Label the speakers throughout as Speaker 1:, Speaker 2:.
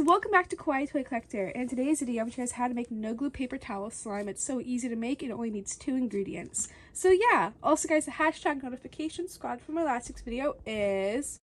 Speaker 1: welcome back to Kawaii Toy Collector. And in today's video, I'm going to show you guys how to make no glue paper towel slime. It's so easy to make, it only needs 2 ingredients. So yeah, also guys, the hashtag notification squad from my last week's video is...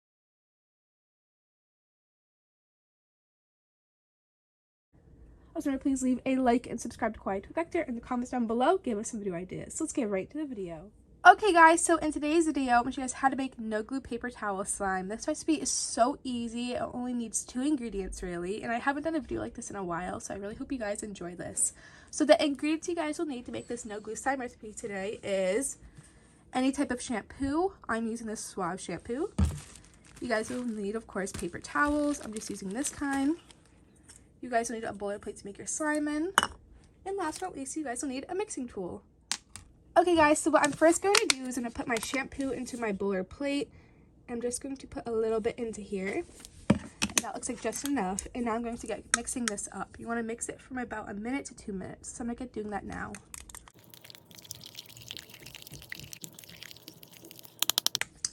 Speaker 1: Also, please leave a like and subscribe to Kawaii Toy Collector in the comments down below. Give us some video ideas. So let's get right to the video. Okay guys, so in today's video, I'm going to show you guys how to make no glue paper towel slime. This recipe is so easy. It only needs 2 ingredients really, and I haven't done a video like this in a while, so I really hope you guys enjoy this. So the ingredients you guys will need to make this no glue slime recipe today is any type of shampoo. I'm using this Suave shampoo. You guys will need, of course, paper towels. I'm just using this kind. You guys will need a boiler plate to make your slime in. And last but not least, you guys will need a mixing tool. Okay guys, so what I'm first going to do is I'm going to put my shampoo into my boiler plate. I'm just going to put a little bit into here. And that looks like just enough. And now I'm going to get mixing this up. You want to mix it from about 1 minute to 2 minutes. So I'm going to get doing that now.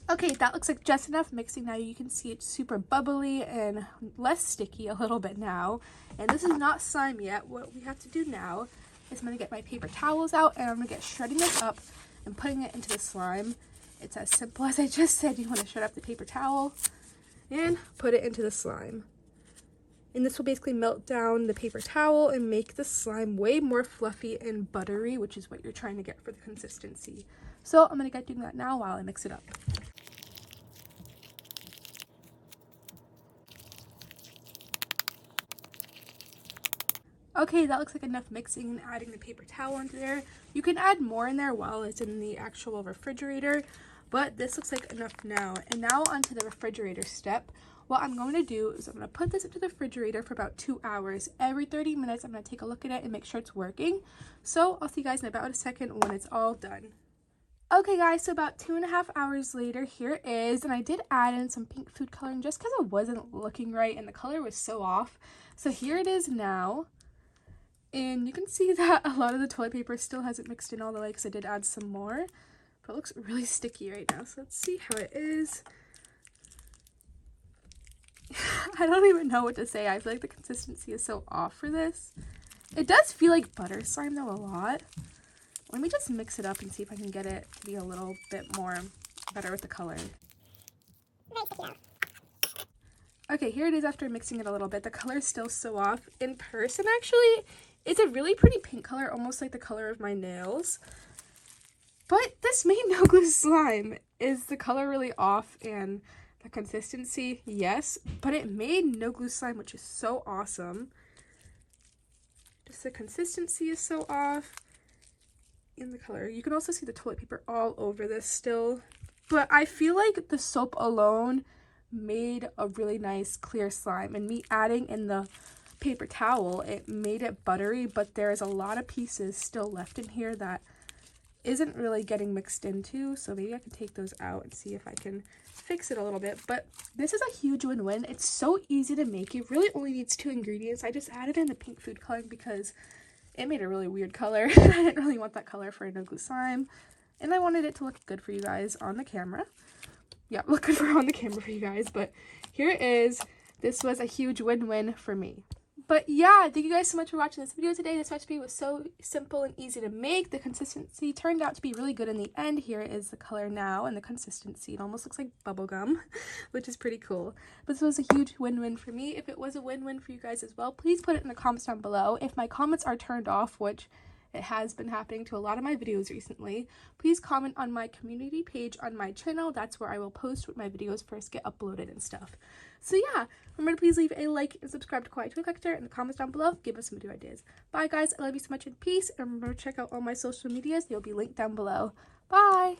Speaker 1: Okay, that looks like just enough mixing. Now you can see it's super bubbly and less sticky a little bit now. And this is not slime yet. What we have to do now is I'm going to get my paper towels out and I'm going to get shredding this up and putting it into the slime. It's as simple as I just said. You want to shred up the paper towel and put it into the slime. And this will basically melt down the paper towel and make the slime way more fluffy and buttery, which is what you're trying to get for the consistency. So I'm going to get doing that now while I mix it up. Okay, that looks like enough mixing and adding the paper towel into there. You can add more in there while it's in the actual refrigerator, but this looks like enough now. And now onto the refrigerator step. What I'm going to do is I'm going to put this into the refrigerator for about 2 hours. Every 30 minutes, I'm going to take a look at it and make sure it's working. So I'll see you guys in about a second when it's all done. Okay guys, so about 2.5 hours later, here it is. And I did add in some pink food coloring just because it wasn't looking right and the color was so off. So here it is now. And you can see that a lot of the toilet paper still hasn't mixed in all the way because I did add some more. But it looks really sticky right now. So let's see how it is. I don't even know what to say. I feel like the consistency is so off for this. It does feel like butter slime though a lot. Let me just mix it up and see if I can get it to be a little bit more better with the color. Okay, here it is after mixing it a little bit. The color is still so off. In person, actually, it's a really pretty pink color, almost like the color of my nails. But this made no glue slime. Is the color really off and the consistency? Yes, but it made no glue slime, which is so awesome. Just the consistency is so off. In the color. You can also see the toilet paper all over this still. But I feel like the soap alone made a really nice clear slime, and me adding in the paper towel, it made it buttery, but there's a lot of pieces still left in here that isn't really getting mixed into, so maybe I can take those out and see if I can fix it a little bit. But this is a huge win-win. It's so easy to make. It really only needs 2 ingredients. I just added in the pink food coloring because it made a really weird color. I didn't really want that color for a no glue slime, and I wanted it to look good for you guys on the camera. Yeah, look good on the camera for you guys, but here it is. This was a huge win-win for me. But yeah, thank you guys so much for watching this video today. This recipe was so simple and easy to make. The consistency turned out to be really good in the end. Here is the color now and the consistency. It almost looks like bubblegum, which is pretty cool. But this was a huge win-win for me. If it was a win-win for you guys as well, please put it in the comments down below. If my comments are turned off, which it has been happening to a lot of my videos recently, please comment on my community page on my channel. That's where I will post when my videos first get uploaded and stuff. So yeah, remember to please leave a like and subscribe to Kawaii Toy Collector in the comments down below. Give us some video ideas. Bye guys, I love you so much, and peace. And remember to check out all my social medias. They'll be linked down below. Bye!